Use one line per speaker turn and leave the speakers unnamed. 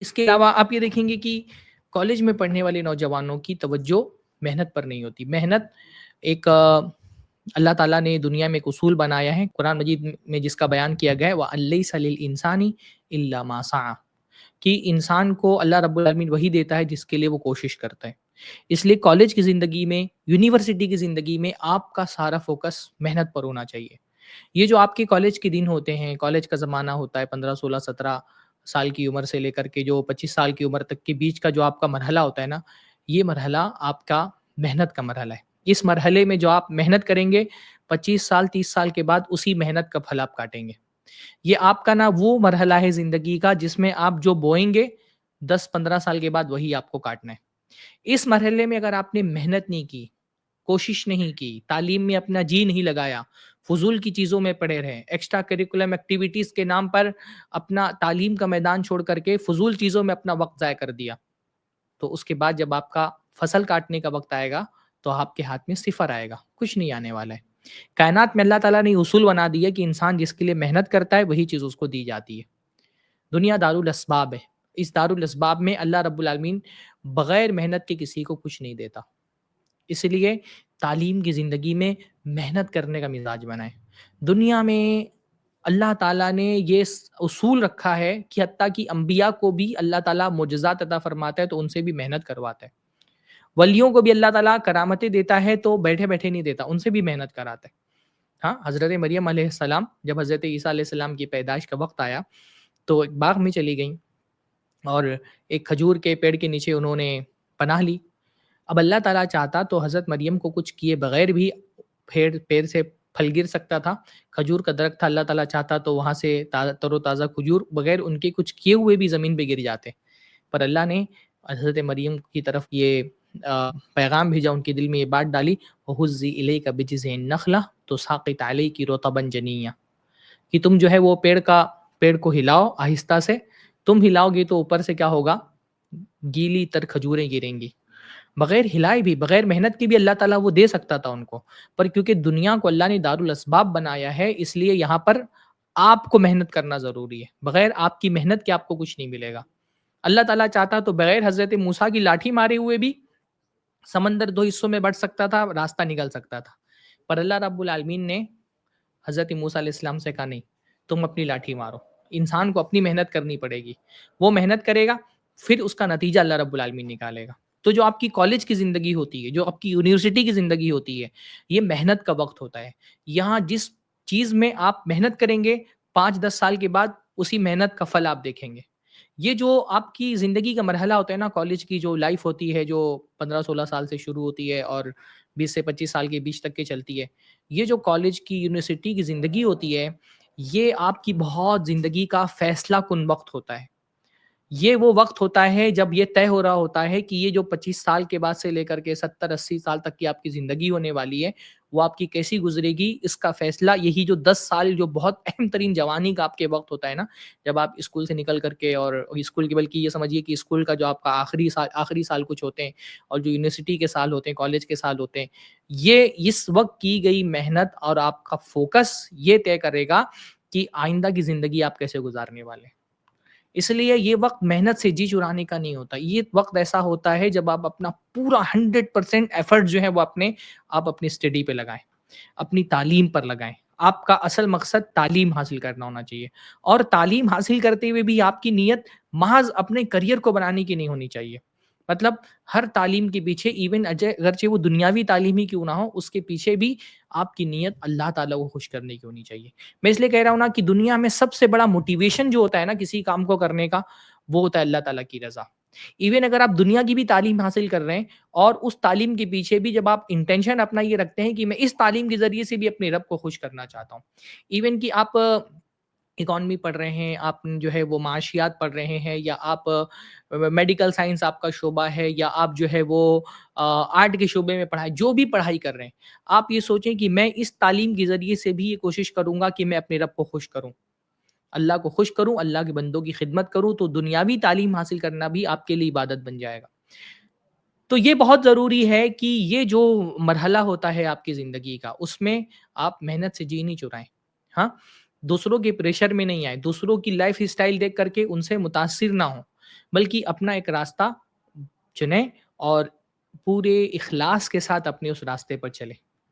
اس کے علاوہ آپ یہ دیکھیں گے کہ کالج میں پڑھنے والے نوجوانوں کی توجہ محنت پر نہیں ہوتی۔ محنت ایک اللہ تعالیٰ نے دنیا میں ایک اصول بنایا ہے، قرآن مجید میں جس کا بیان کیا گیا ہے وَأَن لَيْسَ لِلْإِنسَانِ إِلَّا مَا سَعَى، کہ انسان کو اللہ رب العالمین وہی دیتا ہے جس کے لیے وہ کوشش کرتا ہے۔ اس لیے کالج کی زندگی میں، یونیورسٹی کی زندگی میں آپ کا سارا فوکس محنت پر ہونا چاہیے۔ یہ جو آپ کے کالج کے دن ہوتے ہیں، کالج کا زمانہ ہوتا ہے 15 16 17 سال کی عمر سے لے کر کے جو 25 سال کی عمر تک کے بیچ کا جو آپ کا مرحلہ ہوتا ہے نا، یہ مرحلہ آپ کا محنت کا مرحلہ ہے۔ اس مرحلے میں جو آپ محنت کریں گے 25 سال 30 سال کے بعد اسی محنت کا پھل آپ کاٹیں گے۔ یہ آپ کا نا وہ مرحلہ ہے زندگی کا جس میں آپ جو بوئیں گے 10 15 سال کے بعد وہی آپ کو کاٹنا ہے۔ اس مرحلے میں اگر آپ نے محنت نہیں کی، کوشش نہیں کی، تعلیم میں اپنا جی نہیں لگایا، فضول کی چیزوں میں پڑے رہے، ایکسٹرا کریکولم ایکٹیویٹیز کے نام پر اپنا تعلیم کا میدان چھوڑ کر کے فضول چیزوں میں اپنا وقت ضائع کر دیا، تو اس کے بعد جب آپ کا فصل کاٹنے کا وقت آئے گا تو آپ کے ہاتھ میں صفر آئے گا، کچھ نہیں آنے والا ہے۔ کائنات میں اللہ تعالیٰ نے اصول بنا دیا کہ انسان جس کے لیے محنت کرتا ہے وہی چیز اس کو دی جاتی ہے۔ دنیا دارالاسباب ہے، اس دارالاسباب میں اللہ رب العالمین بغیر محنت کے کسی کو کچھ نہیں دیتا۔ اس لیے تعلیم کی زندگی میں محنت کرنے کا مزاج بنائیں۔ دنیا میں اللہ تعالیٰ نے یہ اصول رکھا ہے کہ حتیٰ کہ انبیاء کو بھی اللہ تعالیٰ معجزات عطا فرماتا ہے تو ان سے بھی محنت کرواتا ہے۔ ولیوں کو بھی اللہ تعالیٰ کرامتیں دیتا ہے تو بیٹھے بیٹھے نہیں دیتا، ان سے بھی محنت کراتا ہے۔ ہاں، حضرت مریم علیہ السلام جب حضرت عیسیٰ علیہ السلام کی پیدائش کا وقت آیا تو ایک باغ میں چلی گئیں اور ایک کھجور کے پیڑ کے نیچے انہوں نے پناہ لی۔ اب اللہ تعالیٰ چاہتا تو حضرت مریم کو کچھ کیے بغیر بھی پیڑ سے پھل گر سکتا تھا، کھجور کا درخت تھا، اللہ تعالیٰ چاہتا تو وہاں سے تر و تازہ کھجور بغیر ان کے کچھ کیے ہوئے بھی زمین پہ گر جاتے، پر اللہ نے حضرت مریم کی طرف یہ پیغام بھیجا، ان کے دل میں یہ بات ڈالی وَهُزِّي إِلَيْكَ بِجِذْعِ النَّخْلَةِ تُسَاقِطْ عَلَيْكِ رُطَبًا جَنِيًّا، کہ تم جو ہے وہ پیڑ کو ہلاؤ آہستہ سے، تم ہلاؤ گے تو اوپر سے کیا ہوگا، گیلی تر کھجوریں گریں گی۔ بغیر ہلائے بھی، بغیر محنت کی بھی اللہ تعالیٰ وہ دے سکتا تھا ان کو، پر کیونکہ دنیا کو اللہ نے دارالاسباب بنایا ہے اس لیے یہاں پر آپ کو محنت کرنا ضروری ہے۔ بغیر آپ کی محنت کے آپ کو کچھ نہیں ملے گا۔ اللہ تعالیٰ چاہتا تو بغیر حضرت موسیٰ کی لاٹھی مارے ہوئے بھی سمندر 2 حصوں میں بٹ سکتا تھا، راستہ نکل سکتا تھا، پر اللہ رب العالمین نے حضرت موسیٰ علیہ السلام سے کہا نہیں، تم اپنی لاٹھی مارو۔ انسان کو اپنی محنت کرنی پڑے گی، وہ محنت کرے گا پھر اس کا نتیجہ اللہ رب العالمین نکالے گا۔ تو جو آپ کی کالج کی زندگی ہوتی ہے، جو آپ کی یونیورسٹی کی زندگی ہوتی ہے، یہ محنت کا وقت ہوتا ہے۔ یہاں جس چیز میں آپ محنت کریں گے 5 10 سال کے بعد اسی محنت کا پھل آپ دیکھیں گے۔ یہ جو آپ کی زندگی کا مرحلہ ہوتا ہے نا، کالج کی جو لائف ہوتی ہے جو 15 16 سال سے شروع ہوتی ہے اور 20 سے 25 سال کے بیچ تک کے چلتی ہے، یہ جو کالج کی یونیورسٹی کی زندگی ہوتی ہے، یہ آپ کی بہت زندگی کا فیصلہ کن وقت ہوتا ہے۔ یہ وہ وقت ہوتا ہے جب یہ طے ہو رہا ہوتا ہے کہ یہ جو 25 سال کے بعد سے لے کر کے 70 80 سال تک کی آپ کی زندگی ہونے والی ہے وہ آپ کی کیسی گزرے گی، اس کا فیصلہ یہی جو 10 سال جو بہت اہم ترین جوانی کا آپ کے وقت ہوتا ہے نا، جب آپ اسکول سے نکل کر کے، اور اسکول کی بلکہ یہ سمجھیے کہ اسکول کا جو آپ کا آخری سال کچھ ہوتے ہیں اور جو یونیورسٹی کے سال ہوتے ہیں، کالج کے سال ہوتے ہیں، یہ اس وقت کی گئی محنت اور آپ کا فوکس یہ طے کرے گا کہ آئندہ کی زندگی آپ کیسے گزارنے والے ہیں۔ اس لیے یہ وقت محنت سے جی چرانے کا نہیں ہوتا، یہ وقت ایسا ہوتا ہے جب آپ اپنا پورا 100% ایفرٹ جو ہے وہ آپ اپنی اسٹڈی پہ لگائیں، اپنی تعلیم پر لگائیں۔ آپ کا اصل مقصد تعلیم حاصل کرنا ہونا چاہیے، اور تعلیم حاصل کرتے ہوئے بھی آپ کی نیت محض اپنے کریئر کو بنانے کی نہیں ہونی چاہیے۔ مطلب ہر تعلیم کے پیچھے، ایون اگرچہ وہ دنیاوی تعلیم ہی کیوں نہ ہو، اس کے پیچھے بھی آپ کی نیت اللہ تعالیٰ کو خوش کرنے کی ہونی چاہیے۔ میں اس لیے کہہ رہا ہوں نا کہ دنیا میں سب سے بڑا موٹیویشن جو ہوتا ہے نا کسی کام کو کرنے کا، وہ ہوتا ہے اللہ تعالیٰ کی رضا۔ ایون اگر آپ دنیا کی بھی تعلیم حاصل کر رہے ہیں اور اس تعلیم کے پیچھے بھی جب آپ انٹینشن اپنا یہ رکھتے ہیں کہ میں اس تعلیم کے ذریعے سے بھی اپنے رب کو خوش کرنا چاہتا ہوں، ایون کہ آپ اکانومی پڑھ رہے ہیں، آپ جو ہے وہ معاشیات پڑھ رہے ہیں، یا آپ میڈیکل سائنس آپ کا شعبہ ہے، یا آپ جو ہے وہ آرٹ کے شعبے میں جو بھی پڑھائی کر رہے ہیں، آپ یہ سوچیں کہ میں اس تعلیم کے ذریعے سے بھی یہ کوشش کروں گا کہ میں اپنے رب کو خوش کروں، اللہ کو خوش کروں، اللہ کے بندوں کی خدمت کروں، تو دنیاوی تعلیم حاصل کرنا بھی آپ کے لیے عبادت بن جائے گا۔ تو یہ بہت ضروری ہے کہ یہ جو مرحلہ ہوتا ہے آپ کی زندگی کا، اس میں آپ محنت سے جی نہیں چرائیں۔ ہاں، دوسروں کے پریشر میں نہیں آئے، دوسروں کی لائف اسٹائل دیکھ کر کے ان سے متاثر نہ ہوں، بلکہ اپنا ایک راستہ چنیں اور پورے اخلاص کے ساتھ اپنے اس راستے پر چلیں۔